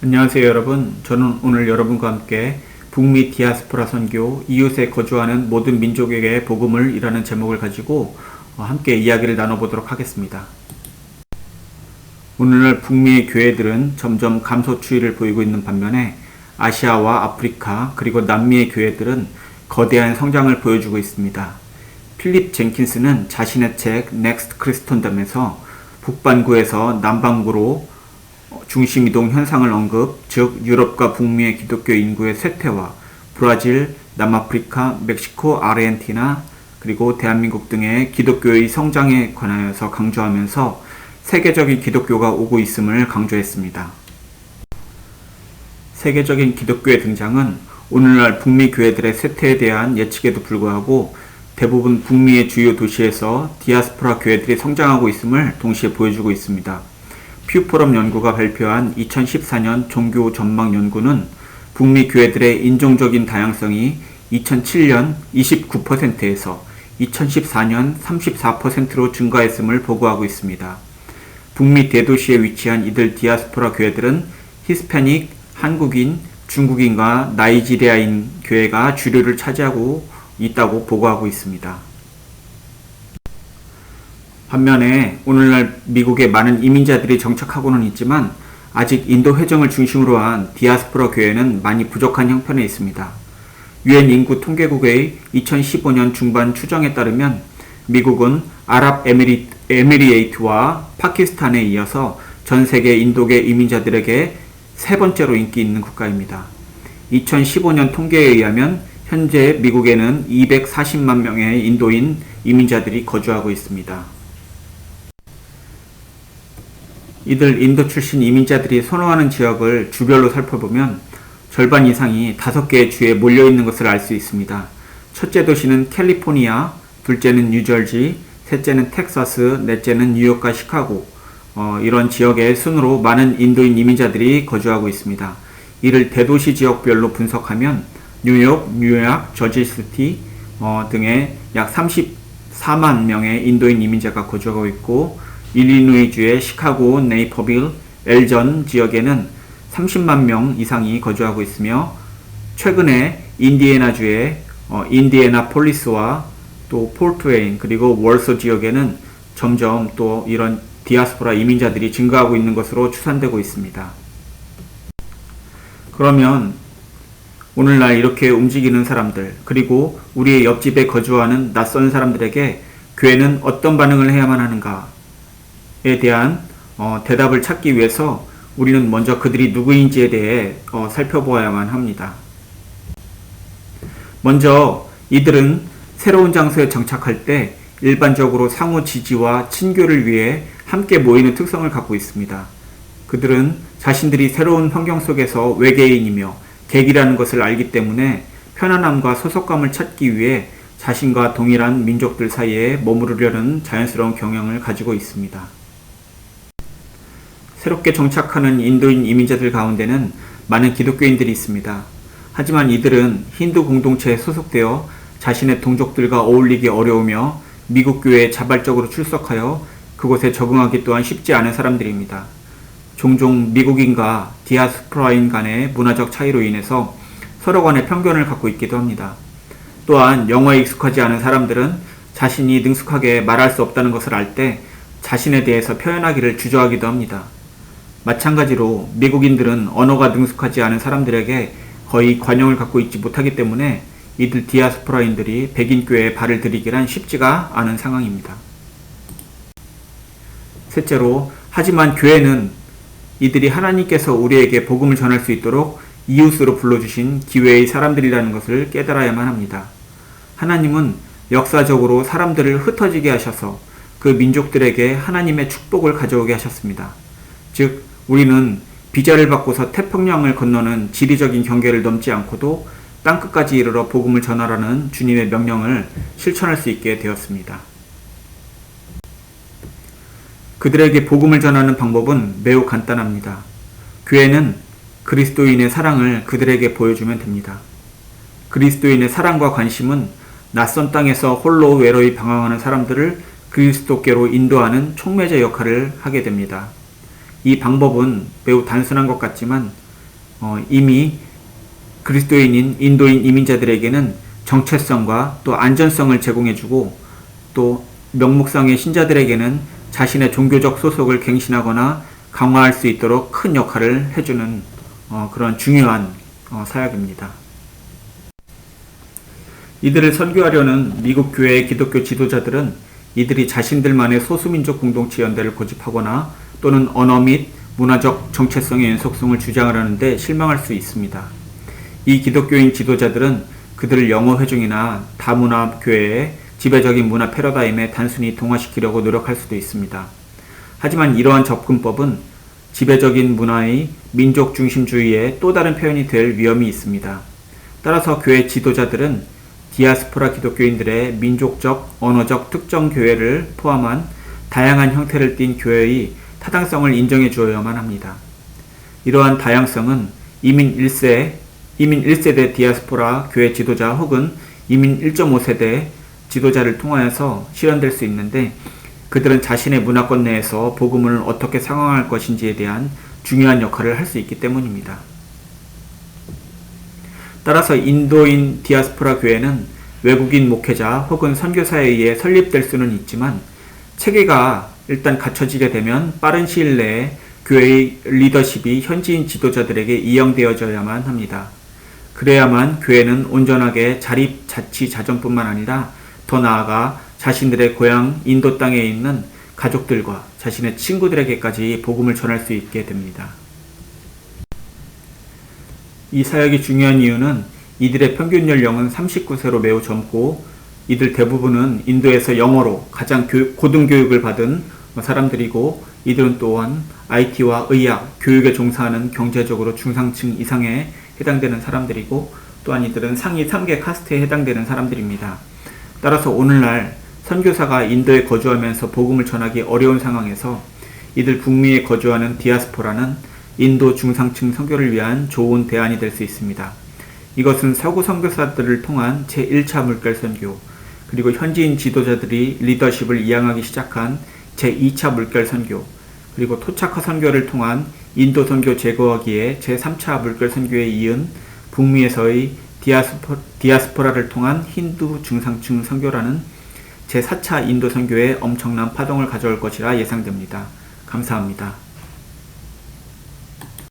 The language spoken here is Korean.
안녕하세요 여러분. 저는 오늘 여러분과 함께 북미 디아스포라 선교, 이웃에 거주하는 모든 민족에게 복음을 이라는 제목을 가지고 함께 이야기를 나눠보도록 하겠습니다. 오늘날 북미의 교회들은 점점 감소 추이를 보이고 있는 반면에 아시아와 아프리카 그리고 남미의 교회들은 거대한 성장을 보여주고 있습니다. 필립 젠킨스는 자신의 책 넥스트 크리스톤덤에서 북반구에서 남반구로 중심이동 현상을 언급, 즉 유럽과 북미의 기독교 인구의 쇠퇴와 브라질, 남아프리카, 멕시코, 아르헨티나 그리고 대한민국 등의 기독교의 성장에 관하여서 강조하면서 세계적인 기독교가 오고 있음을 강조했습니다. 세계적인 기독교의 등장은 오늘날 북미 교회들의 쇠퇴에 대한 예측에도 불구하고 대부분 북미의 주요 도시에서 디아스포라 교회들이 성장하고 있음을 동시에 보여주고 있습니다. 퓨포럼 연구가 발표한 2014년 종교 전망 연구는 북미 교회들의 인종적인 다양성이 2007년 29%에서 2014년 34%로 증가했음을 보고하고 있습니다. 북미 대도시에 위치한 이들 디아스포라 교회들은 히스패닉, 한국인, 중국인과 나이지리아인 교회가 주류를 차지하고 있다고 보고하고 있습니다. 반면에 오늘날 미국에 많은 이민자들이 정착하고는 있지만 아직 인도 회정을 중심으로 한 디아스포라 교회는 많이 부족한 형편에 있습니다. 유엔 인구 통계국의 2015년 중반 추정에 따르면 미국은 아랍에미리에이트와 파키스탄에 이어서 전 세계 인도계 이민자들에게 세 번째로 인기 있는 국가입니다. 2015년 통계에 의하면 현재 미국에는 240만 명의 인도인 이민자들이 거주하고 있습니다. 이들 인도 출신 이민자들이 선호하는 지역을 주별로 살펴보면 절반 이상이 5개의 주에 몰려있는 것을 알 수 있습니다. 첫째 도시는 캘리포니아, 둘째는 뉴저지, 셋째는 텍사스, 넷째는 뉴욕과 시카고, 이런 지역에 순으로 많은 인도인 이민자들이 거주하고 있습니다. 이를 대도시 지역별로 분석하면 뉴욕, 저지시티 등에 약 34만 명의 인도인 이민자가 거주하고 있고 일리노이주의 시카고, 네이퍼빌, 엘전 지역에는 30만 명 이상이 거주하고 있으며 최근에 인디애나주의 인디애나폴리스와 또 폴트웨인 그리고 월소 지역에는 점점 또 이런 디아스포라 이민자들이 증가하고 있는 것으로 추산되고 있습니다. 그러면 오늘날 이렇게 움직이는 사람들 그리고 우리의 옆집에 거주하는 낯선 사람들에게 교회는 어떤 반응을 해야만 하는가? 에 대한 대답을 찾기 위해서 우리는 먼저 그들이 누구인지에 대해 살펴보아야만 합니다. 먼저 이들은 새로운 장소에 정착할 때 일반적으로 상호 지지와 친교를 위해 함께 모이는 특성을 갖고 있습니다. 그들은 자신들이 새로운 환경 속에서 외계인이며 객이라는 것을 알기 때문에 편안함과 소속감을 찾기 위해 자신과 동일한 민족들 사이에 머무르려는 자연스러운 경향을 가지고 있습니다. 새롭게 정착하는 인도인 이민자들 가운데는 많은 기독교인들이 있습니다. 하지만 이들은 힌두 공동체에 소속되어 자신의 동족들과 어울리기 어려우며 미국 교회에 자발적으로 출석하여 그곳에 적응하기 또한 쉽지 않은 사람들입니다. 종종 미국인과 디아스포라인 간의 문화적 차이로 인해서 서로 간의 편견을 갖고 있기도 합니다. 또한 영어에 익숙하지 않은 사람들은 자신이 능숙하게 말할 수 없다는 것을 알 때 자신에 대해서 표현하기를 주저하기도 합니다. 마찬가지로 미국인들은 언어가 능숙하지 않은 사람들에게 거의 관용을 갖고 있지 못하기 때문에 이들 디아스포라인들이 백인교회에 발을 들이기란 쉽지가 않은 상황입니다. 셋째로, 하지만 교회는 이들이 하나님께서 우리에게 복음을 전할 수 있도록 이웃으로 불러주신 기회의 사람들이라는 것을 깨달아야만 합니다. 하나님은 역사적으로 사람들을 흩어지게 하셔서 그 민족들에게 하나님의 축복을 가져오게 하셨습니다. 즉 우리는 비자를 받고서 태평양을 건너는 지리적인 경계를 넘지 않고도 땅끝까지 이르러 복음을 전하라는 주님의 명령을 실천할 수 있게 되었습니다. 그들에게 복음을 전하는 방법은 매우 간단합니다. 교회는 그리스도인의 사랑을 그들에게 보여주면 됩니다. 그리스도인의 사랑과 관심은 낯선 땅에서 홀로 외로이 방황하는 사람들을 그리스도께로 인도하는 촉매제 역할을 하게 됩니다. 이 방법은 매우 단순한 것 같지만 이미 그리스도인인 인도인 이민자들에게는 정체성과 또 안전성을 제공해주고, 또 명목상의 신자들에게는 자신의 종교적 소속을 갱신하거나 강화할 수 있도록 큰 역할을 해주는 그런 중요한 사역입니다. 이들을 선교하려는 미국 교회의 기독교 지도자들은 이들이 자신들만의 소수민족 공동체 연대를 고집하거나 또는 언어 및 문화적 정체성의 연속성을 주장을 하는데 실망할 수 있습니다. 이 기독교인 지도자들은 그들을 영어 회중이나 다문화 교회의 지배적인 문화 패러다임에 단순히 동화시키려고 노력할 수도 있습니다. 하지만 이러한 접근법은 지배적인 문화의 민족 중심주의의 또 다른 표현이 될 위험이 있습니다. 따라서 교회 지도자들은 디아스포라 기독교인들의 민족적, 언어적 특정 교회를 포함한 다양한 형태를 띤 교회의 타당성을 인정해 주어야만 합니다. 이러한 다양성은 이민 1세대 디아스포라 교회 지도자 혹은 이민 1.5세대 지도자를 통하여서 실현될 수 있는데, 그들은 자신의 문화권 내에서 복음을 어떻게 상황할 것인지에 대한 중요한 역할을 할 수 있기 때문입니다. 따라서 인도인 디아스포라 교회는 외국인 목회자 혹은 선교사에 의해 설립될 수는 있지만, 체계가 일단 갖춰지게 되면 빠른 시일 내에 교회의 리더십이 현지인 지도자들에게 이양되어져야만 합니다. 그래야만 교회는 온전하게 자립, 자치, 자정뿐만 아니라 더 나아가 자신들의 고향 인도 땅에 있는 가족들과 자신의 친구들에게까지 복음을 전할 수 있게 됩니다. 이 사역이 중요한 이유는 이들의 평균 연령은 39세로 매우 젊고, 이들 대부분은 인도에서 영어로 가장 고등교육을 받은 사람들이고, 이들은 또한 IT와 의학, 교육에 종사하는 경제적으로 중상층 이상에 해당되는 사람들이고, 또한 이들은 상위 3개 카스트에 해당되는 사람들입니다. 따라서 오늘날 선교사가 인도에 거주하면서 복음을 전하기 어려운 상황에서 이들 북미에 거주하는 디아스포라는 인도 중상층 선교를 위한 좋은 대안이 될 수 있습니다. 이것은 서구 선교사들을 통한 제1차 물결 선교, 그리고 현지인 지도자들이 리더십을 이양하기 시작한 제2차 물결 선교, 그리고 토착화 선교를 통한 인도 선교 제거하기에 제3차 물결 선교에 이은 북미에서의 디아스포라를 통한 힌두 중상층 선교라는 제4차 인도 선교에 엄청난 파동을 가져올 것이라 예상됩니다. 감사합니다.